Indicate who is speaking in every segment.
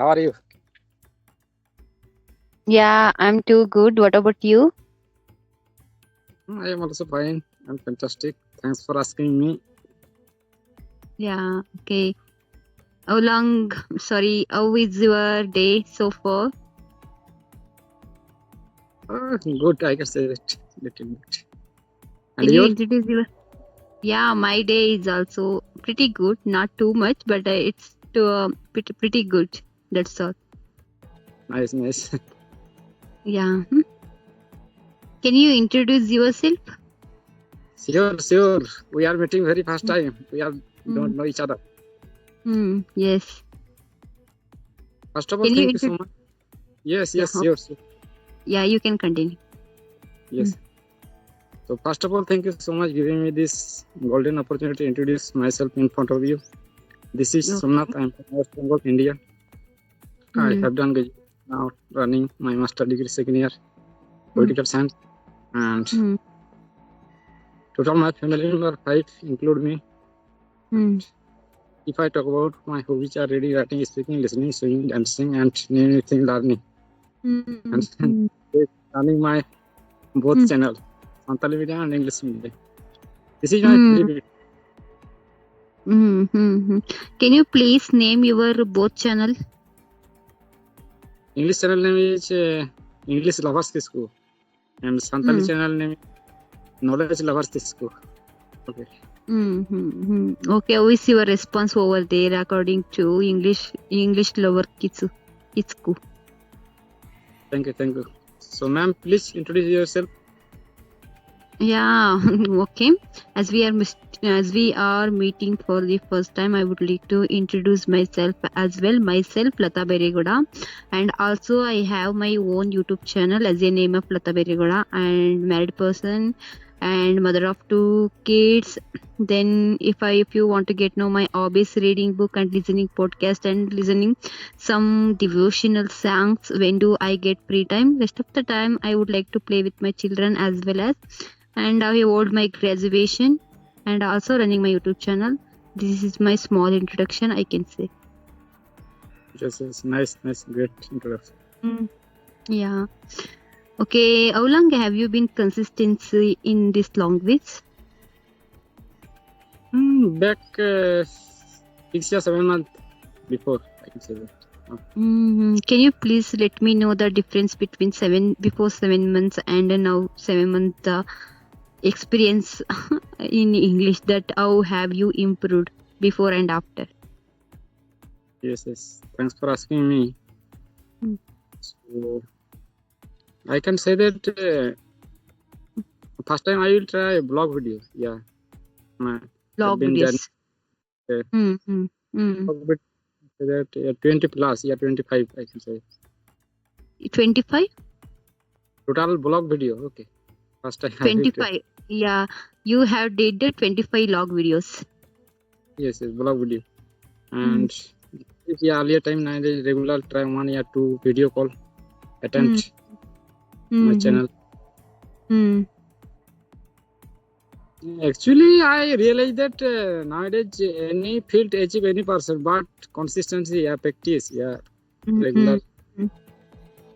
Speaker 1: How are you?
Speaker 2: Yeah, I'm too good. What about you?
Speaker 1: I am also fine. I'm fantastic. Thanks for asking me.
Speaker 2: Yeah, okay. How is your day so far?
Speaker 1: Good, I can say that little bit. And
Speaker 2: Can you
Speaker 1: your?
Speaker 2: introduce your? Yeah, my day is also pretty good. Not too much, but pretty good. That's all.
Speaker 1: Nice, nice.
Speaker 2: Yeah. Can you introduce yourself?
Speaker 1: Sure, sure. We are meeting very first
Speaker 2: Mm,
Speaker 1: time. We are
Speaker 2: mm,
Speaker 1: don't know each other.
Speaker 2: yes.
Speaker 1: First of all,
Speaker 2: Can you
Speaker 1: thank you so
Speaker 2: introduce?
Speaker 1: much. Yes,
Speaker 2: Yeah.
Speaker 1: yes, sure, sure.
Speaker 2: Yeah, you can continue. Mm,
Speaker 1: Yes. So first of all, thank you so much giving me this golden opportunity to introduce myself in front of you. This is
Speaker 2: okay.
Speaker 1: Somnath. I'm from West Bengal, India. I
Speaker 2: Mm,
Speaker 1: have done graduation now running my master degree second year,
Speaker 2: mm,
Speaker 1: political science, and
Speaker 2: mm,
Speaker 1: total my family member five include me. And
Speaker 2: mm,
Speaker 1: if I talk about my hobbies are reading, writing, speaking, listening, singing, dancing, and anything learning. And
Speaker 2: mm, mm,
Speaker 1: running my both
Speaker 2: mm,
Speaker 1: channel, Santali Media and English Media. This is my
Speaker 2: mm.
Speaker 1: brief.
Speaker 2: Mm-hmm. Can you please name your both channel?
Speaker 1: English channel name is English Lovers School, and Santali
Speaker 2: Mm.
Speaker 1: channel name is Knowledge Lovers School. Okay.
Speaker 2: Mm-hmm. Okay, how is your response over there according to English lover Kitsu?
Speaker 1: Thank you, thank you. So, ma'am, please introduce yourself.
Speaker 2: Yeah, okay. As we are meeting for the first time, I would like to introduce myself as well. Myself, Lata Beregoda, and also I have my own YouTube channel as a name of Lata Beregoda, and married person, and mother of two kids. Then, if you want to get know my hobbies, reading book and listening podcast and listening some devotional songs. When do I get free time? Rest of the time, I would like to play with my children as well as and I hold my graduation and also running my YouTube channel. This is my small introduction, I can say.
Speaker 1: Yes, yes, nice, nice, great introduction.
Speaker 2: Yeah. Okay. How long have you been consistency in this language?
Speaker 1: Back 6 or 7 months before, I can say that.
Speaker 2: Can you please let me know the difference between 7 months and now 7 month experience in English? That how have you improved before and after?
Speaker 1: Yes, yes. Thanks for asking me.
Speaker 2: Mm.
Speaker 1: So, I can say that first time I will try blog videos. Yeah, I've
Speaker 2: Blog
Speaker 1: been journey
Speaker 2: videos. Mm-hmm.
Speaker 1: blog vid- that 20 plus, yeah, 25 I can say.
Speaker 2: 25?
Speaker 1: Total blog video. Okay, first time I will try.
Speaker 2: 25. Yeah, you have did the 25 log videos.
Speaker 1: Yes, yes, blog video.
Speaker 2: Mm.
Speaker 1: And yeah, earlier time nowadays regular try 1 or 2 video call
Speaker 2: Mm.
Speaker 1: attempt my
Speaker 2: Mm.
Speaker 1: channel.
Speaker 2: Mm.
Speaker 1: Actually, I realized that nowadays any field achieve any person, but consistency, yeah, practice, yeah,
Speaker 2: Mm.
Speaker 1: regular.
Speaker 2: Mm.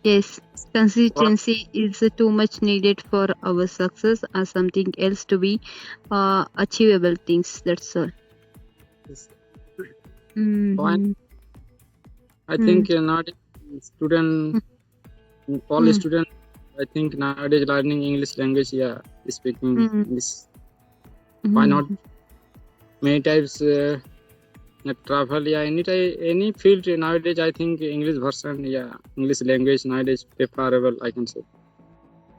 Speaker 2: Yes, consistency is too much needed for our success or something else to be achievable things. That's all.
Speaker 1: Yes.
Speaker 2: Mm-hmm.
Speaker 1: I
Speaker 2: Mm.
Speaker 1: think nowadays student, all
Speaker 2: Mm.
Speaker 1: student, I think nowadays learning English language, yeah, speaking
Speaker 2: Mm.
Speaker 1: English. Why not?
Speaker 2: Mm.
Speaker 1: Many times travel, yeah, any field nowadays. I think English version, yeah, English language nowadays preferable. I can say.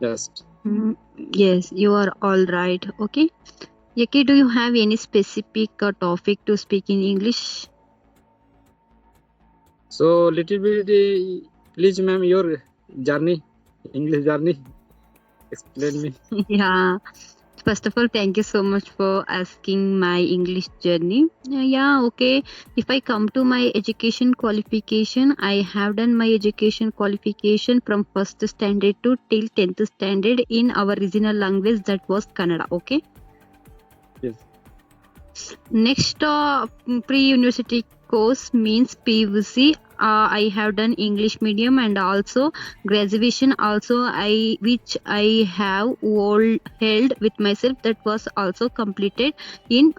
Speaker 1: Just.
Speaker 2: Mm. Yes, you are all right. Okay. Yaki, do you have any specific topic to speak in English?
Speaker 1: So little bit, please, ma'am, your journey, English journey. Explain me.
Speaker 2: Yeah. First of all, thank you so much for asking my English journey. Yeah, okay. If I come to my education qualification, I have done my education qualification from first standard to till 10th standard in our regional language, that was Kannada. Okay.
Speaker 1: Yes.
Speaker 2: Next, pre-university course means PUC. I have done English medium, and also graduation also which I have held with myself, that was also completed in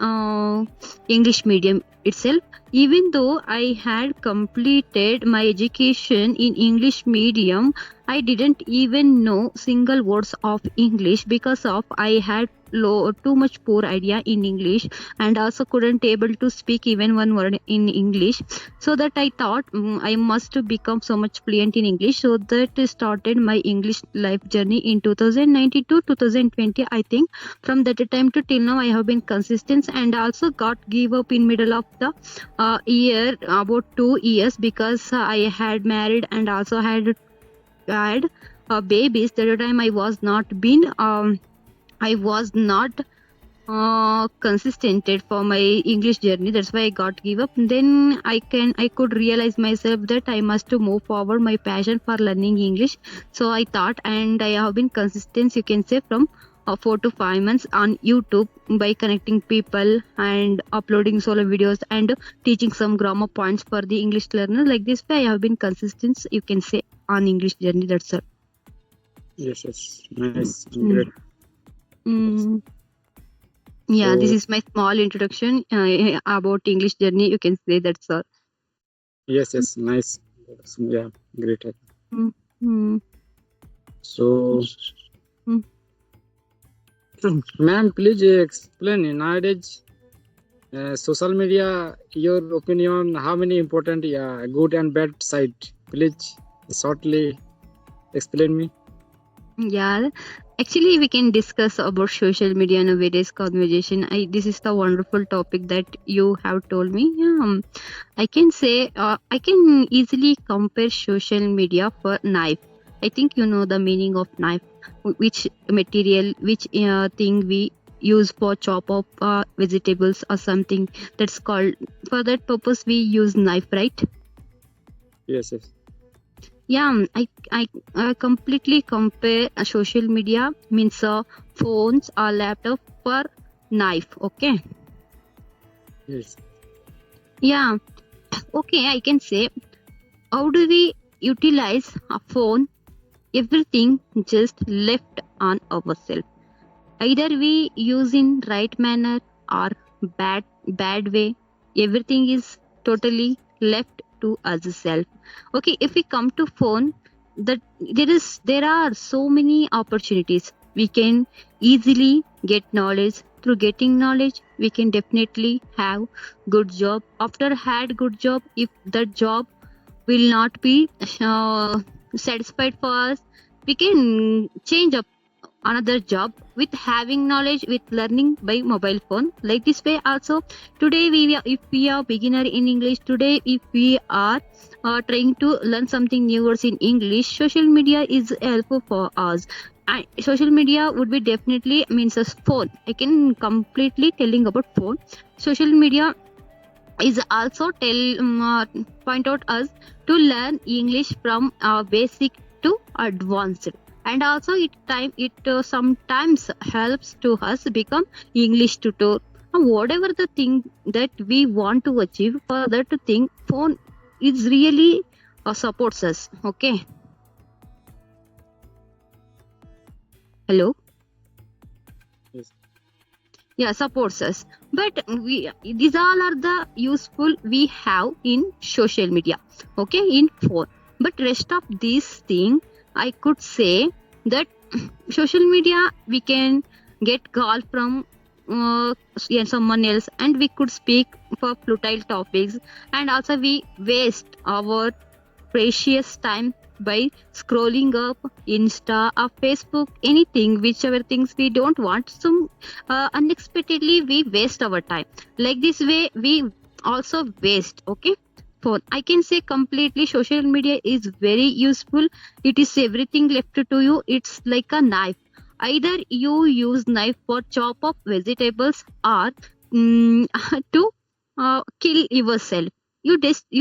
Speaker 2: English medium itself. Even though I had completed my education in English medium, I didn't even know single words of English because of I had too much poor idea in English, and also couldn't able to speak even one word in English. So that I thought I must become so much fluent in English. So that started my English life journey in 2019 to 2020. I think from that time to till now I have been consistent, and also got give up in middle of the year, about 2 years, because I had married and also had babies. That time I was not been I was not consistent for my English journey. That's why I got give up. Then I could realize myself that I must to move forward my passion for learning English. So I thought, and I have been consistent, you can say, from 4 to 5 months on YouTube by connecting people and uploading solo videos and teaching some grammar points for the English learner. Like this way I have been consistent, you can say, on English journey. That's all.
Speaker 1: Yes, nice, great.
Speaker 2: Mm. Yeah, this
Speaker 1: So
Speaker 2: is my small introduction about English journey. You can say that's all.
Speaker 1: yes, nice. Yeah, great.
Speaker 2: Mm, mm,
Speaker 1: So,
Speaker 2: mm.
Speaker 1: ma'am, please explain nowadays social media, your opinion, how many important, good and bad side? Please shortly explain me.
Speaker 2: Yeah, actually, we can discuss about social media nowadays conversation. This is the wonderful topic that you have told me. I can say I can easily compare social media for knife. I think you know the meaning of knife, which material, which thing we use for chop up vegetables or something. That's called, for that purpose we use knife, right?
Speaker 1: Yes.
Speaker 2: Yeah, I completely compare social media means phones or laptop for knife. Okay.
Speaker 1: Yes.
Speaker 2: Yeah. Okay, I can say, how do we utilize a phone? Everything just left on ourselves. Either we use in right manner or bad way. Everything is totally left to ourselves. Okay, if we come to phone, that there are so many opportunities. We can easily get knowledge. Through getting knowledge, we can definitely have good job. After had good job, if that job will not be satisfied for us, we can change up another job with having knowledge, with learning by mobile phone. Like this way also, today if we are beginner in English, today if we are trying to learn something new words in English, social media is helpful for us. And social media would be definitely means a phone. I can completely telling about phone. Social media is also point out us to learn English from basic to advanced, and also it sometimes helps to us become English tutor. Whatever the thing that we want to achieve, for that thing phone is really supports us. Okay, hello.
Speaker 1: Yes.
Speaker 2: Yeah, supports us, but these all are the useful we have in social media, okay, in phone. But rest of these thing, I could say that social media we can get call from someone else, and we could speak for futile topics, and also we waste our precious time by scrolling up Insta or Facebook, anything, whichever things we don't want. So unexpectedly we waste our time. Like this way we also waste. Okay. Phone. I can say completely social media is very useful. It is everything left to you. It's like a knife. Either you use knife for chop up vegetables or to kill yourself. You just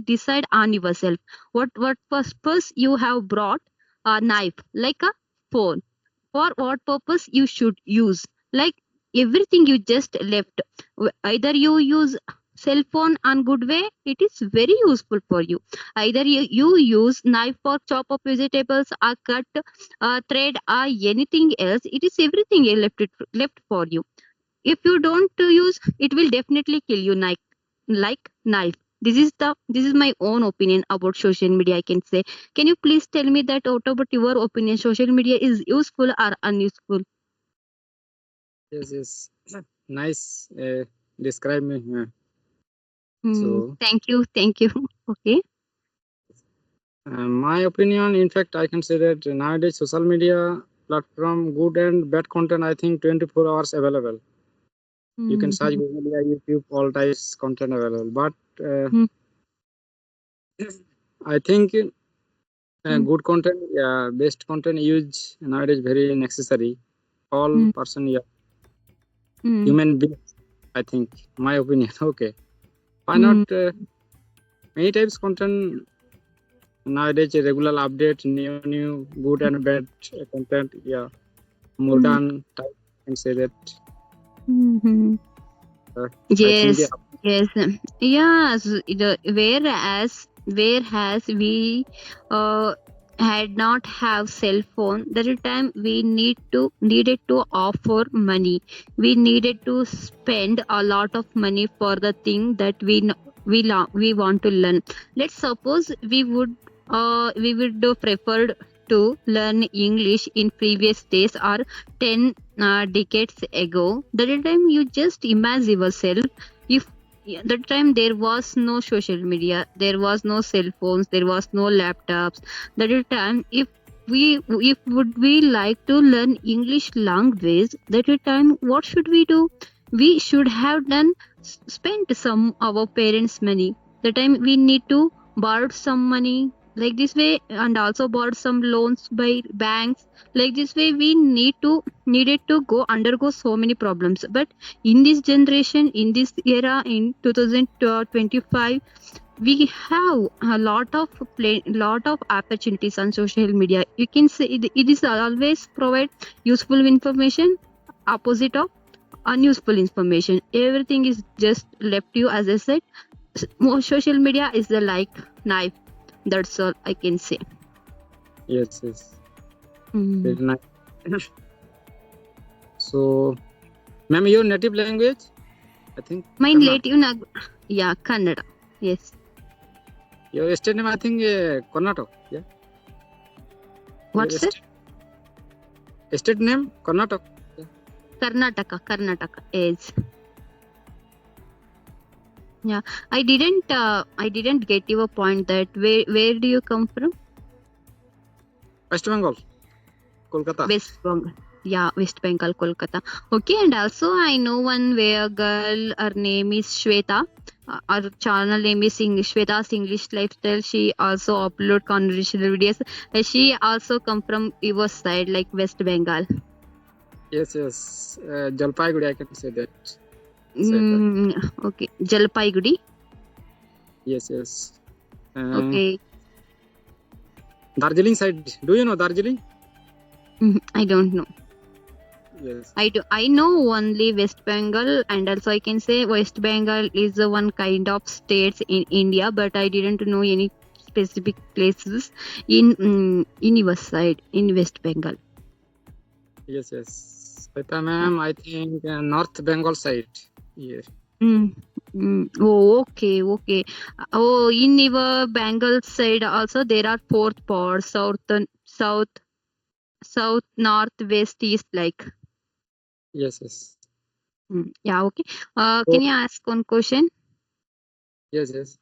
Speaker 2: decide on yourself what purpose you have brought a knife, like a phone, for what purpose you should use. Like everything you just left, either you use cell phone on good way, it is very useful for you. Either you use knife for chop up vegetables or cut thread or anything else, it is everything left for you. If you don't use, it will definitely kill you like knife. This is my own opinion about social media, I can say. Can you please tell me that what about your opinion, social media is useful or unuseful?
Speaker 1: Yes, yes. Nice. Describe me. So,
Speaker 2: Thank you. Okay.
Speaker 1: my opinion, in fact, I can say that nowadays social media platform, good and bad content, I think 24 hours available. You can search Google, YouTube, all types content available. But
Speaker 2: Mm.
Speaker 1: I think
Speaker 2: Mm.
Speaker 1: good content, yeah, best content use nowadays very necessary. All
Speaker 2: Mm.
Speaker 1: person, yeah,
Speaker 2: Mm.
Speaker 1: human being. I think, my opinion. Okay, why not?
Speaker 2: Mm.
Speaker 1: Many types content nowadays, regular update, new good and bad content. Yeah,
Speaker 2: Mm.
Speaker 1: modern type. Can say that.
Speaker 2: Mhm.
Speaker 1: I think the
Speaker 2: Yes, yes, yes. Whereas we had not have cell phone, that time we needed to offer money. We needed to spend a lot of money for the thing that we want to learn. Let's suppose we would preferred to learn English in previous days or 10 decades ago. That time you just imagine yourself, if that time there was no social media, there was no cell phones, there was no laptops. That time, if would we like to learn English language, that time what should we do? We should have spent some our parents' money. The time we need to borrow some money like this way, and also borrow some loans by banks. Like this way, we needed to go undergo so many problems. But in this generation, in this era, in 2025, we have a lot of opportunities on social media. You can say it is always provide useful information, opposite of unuseful information. Everything is just left you, as I said. Social media is the like knife. That's all I can say.
Speaker 1: yes, yes,
Speaker 2: Mm.
Speaker 1: very nice. So, ma'am, your native language? I think
Speaker 2: My
Speaker 1: Kannada.
Speaker 2: native yeah, Kannada. Yes.
Speaker 1: Your state name, I think, Karnataka. Yeah. Your
Speaker 2: What's it?
Speaker 1: state name, Karnataka. Yeah.
Speaker 2: Karnataka is. Yeah. I didn't get your point that where do you come from?
Speaker 1: West Bengal, Kolkata.
Speaker 2: West Bengal. Yeah, West Bengal, Kolkata. Okay, and also I know one where girl, her name is Shweta. Our channel name is Shweta's English Lifestyle. She also upload conversational videos. She also come from your side, like West Bengal.
Speaker 1: Yes, yes. Jalpaiguri, I can say that. Say that.
Speaker 2: Okay, Jalpaiguri.
Speaker 1: Yes, yes.
Speaker 2: Okay.
Speaker 1: Darjeeling side. Do you know Darjeeling?
Speaker 2: I don't know.
Speaker 1: Yes.
Speaker 2: I know only West Bengal, and also I can say West Bengal is one kind of states in India, but I didn't know any specific places in your side in West Bengal.
Speaker 1: Yes, yes. Shweta ma'am, I think North Bengal side. Yes.
Speaker 2: Oh, okay. Oh, in your Bengal side also there are four parts: south, north, west, east. Like,
Speaker 1: Yes, yes.
Speaker 2: yeah, okay.
Speaker 1: So,
Speaker 2: Can you ask one question?
Speaker 1: yes, yes.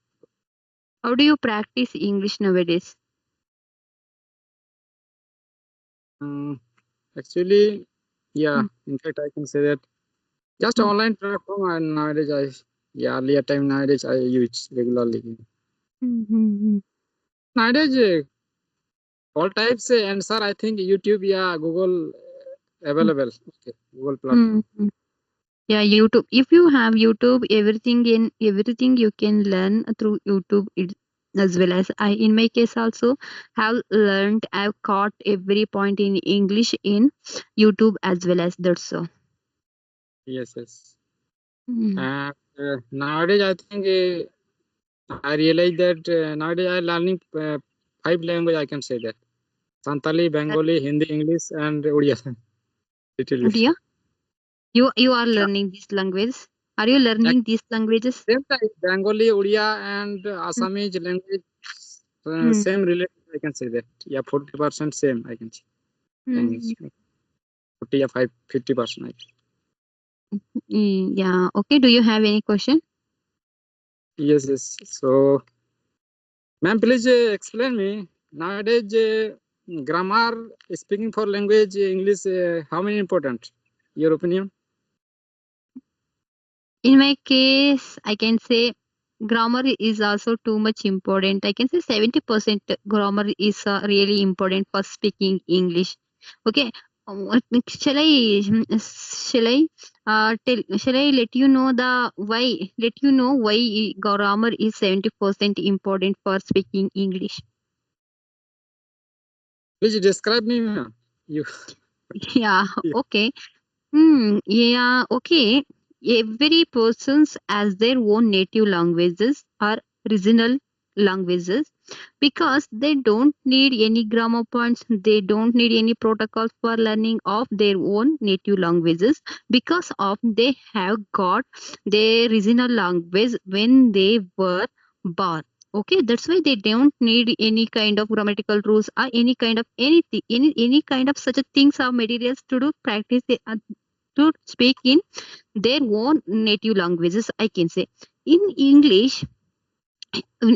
Speaker 2: How do you practice English nowadays?
Speaker 1: Actually, yeah.
Speaker 2: Mm.
Speaker 1: In fact, I can say that just
Speaker 2: Mm.
Speaker 1: online platform and nowadays earlier time nowadays I use regularly.
Speaker 2: Mm-hmm.
Speaker 1: Nowadays all types answer I think YouTube, yeah, Google available. Okay, Google platform.
Speaker 2: Mm-hmm. Yeah, YouTube. If you have YouTube, everything you can learn through YouTube. As well as I, in my case, also have learned. I've caught every point in English in YouTube as well as that's so.
Speaker 1: Yes, yes.
Speaker 2: Mm.
Speaker 1: And Nowadays, I think I realize that nowadays I learning 5 language. I can say that Santali, Bengali, Hindi, English, and Odia. Little bit.
Speaker 2: Dear, you are learning these languages. Are you learning these languages?
Speaker 1: Same type, Bengali, Odia, and Assamese language.
Speaker 2: Hmm.
Speaker 1: Same related. I can say that. Yeah, 40% same. I can say language. 40 or 50%.
Speaker 2: Yeah. Okay. Do you have any question?
Speaker 1: Yes, yes. So, ma'am, please explain me nowadays grammar speaking for language English. How many important? Your opinion?
Speaker 2: In my case, I can say grammar is also too much important. I can say 70% grammar is really important for speaking English. Okay. Shall I shall I let you know why grammar is 70% important for speaking English?
Speaker 1: Please describe me, ma'am. You.
Speaker 2: Yeah.
Speaker 1: Yeah.
Speaker 2: Okay. Yeah, okay. Every person's has their own native languages or regional languages because they don't need any grammar points, they don't need any protocols for learning of their own native languages because of they have got their regional language when they were born. Okay, that's why they don't need any kind of grammatical rules or any kind of anything, any kind of such a things or materials to do practice to speak in their own native languages. I can say in English,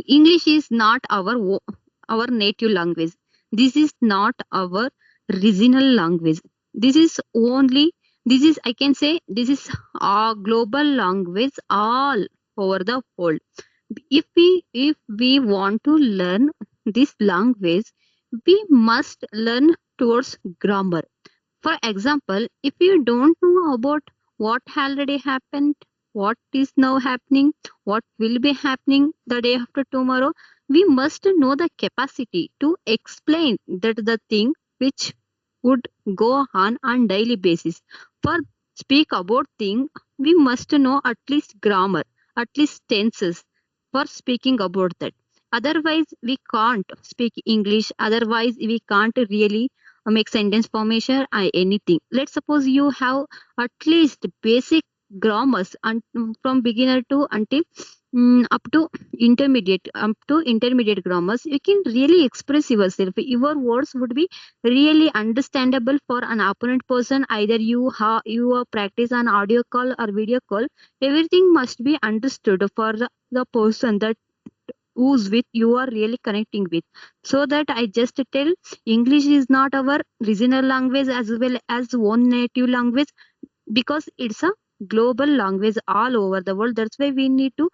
Speaker 2: English is not our native language. This is not our regional language. This is only, this is, I can say, this is a global language all over the world. If we want to learn this language, we must learn towards grammar. For example, if you don't know about what already happened, what is now happening, what will be happening the day after tomorrow, we must know the capacity to explain that the thing which would go on daily basis. For speak about thing, we must know at least grammar, at least tenses for speaking about that. Otherwise, we can't speak English. Otherwise, we can't really make sentence formation or anything. Let's suppose you have at least basic grammars and from beginner to until up to intermediate grammars, you can really express yourself. Your words would be really understandable for an opponent person. Either you practice an audio call or video call, everything must be understood for the person that whose with you are really connecting with. So that I just tell English is not our regional language as well as one native language because it's a global language all over the world. That's why we need to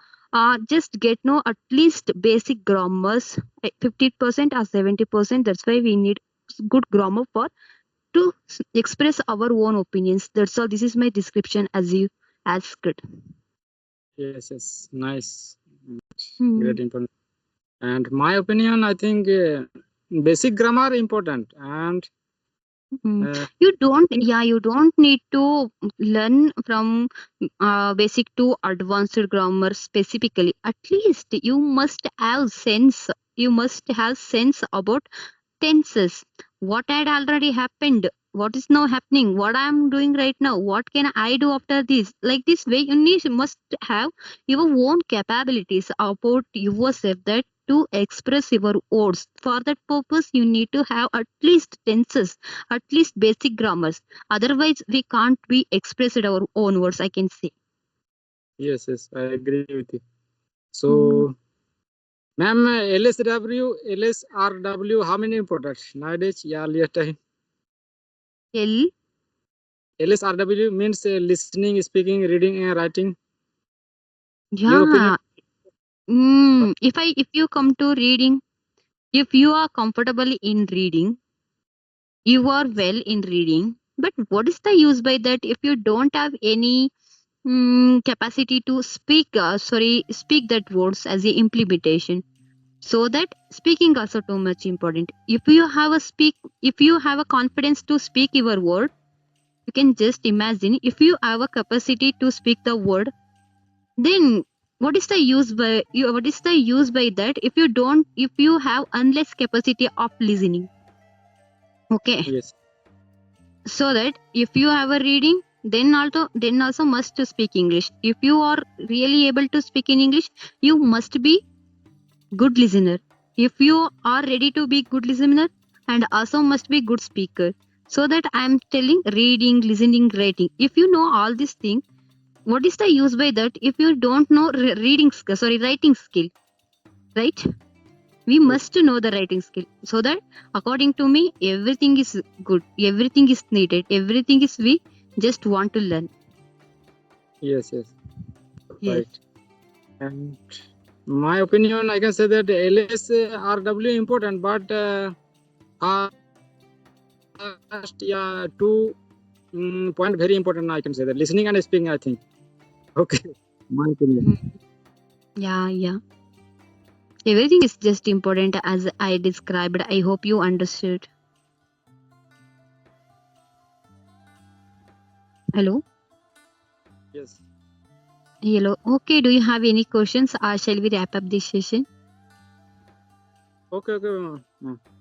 Speaker 2: just get know at least basic grammars 50% or 70%. That's why we need good grammar for to express our own opinions. That's all. This is my description as you asked.
Speaker 1: Yes, yes. Nice.
Speaker 2: Hmm.
Speaker 1: Great information. And my opinion, I think basic grammar important. And
Speaker 2: You don't,
Speaker 1: think-
Speaker 2: yeah, you don't need to learn from basic to advanced grammar specifically. At least you must have sense. You must have sense about tenses. What had already happened? What is now happening? What I am doing right now? What can I do after this? Like this way, must have your own capabilities about yourself that to express your words. For that purpose, you need to have at least tenses, at least basic grammars. Otherwise, we can't be expressed our own words. I can say.
Speaker 1: yes, yes, I agree with you. So, ma'am, LSW, LSRW, how many important nowadays? Yeah, earlier time.
Speaker 2: L.
Speaker 1: LSRW means listening, speaking, reading, and writing. Your opinion?
Speaker 2: Yeah. If you come to reading, if you are comfortable in reading, you are well in reading, but what is the use by that if you don't have any capacity to speak that words as a implementation? So that speaking also too much important. If you have a confidence to speak your word, you can just imagine if you have a capacity to speak the word, then what is the use by that if you have endless capacity of listening? Okay,
Speaker 1: Yes.
Speaker 2: so that if you have a reading, then also must to speak English. If you are really able to speak in English, you must be good listener. If you are ready to be good listener, and also must be good speaker. So that I am telling reading, listening, writing. If you know all these things, what is the use by that if you don't know writing skill, right? We
Speaker 1: Yes.
Speaker 2: must know the writing skill, so that according to me everything is good, everything is needed, everything is we just want to learn.
Speaker 1: Yes. Yes.
Speaker 2: Yes.
Speaker 1: Right. And my opinion, I can say that LS RW important, but last, yeah, two point very important. I can say that listening and speaking, I think. Okay. My opinion.
Speaker 2: Yeah. Everything is just important as I described. I hope you understood. Hello.
Speaker 1: Yes.
Speaker 2: Hello. Okay. Do you have any questions, or shall we wrap up this session?
Speaker 1: Okay. Okay.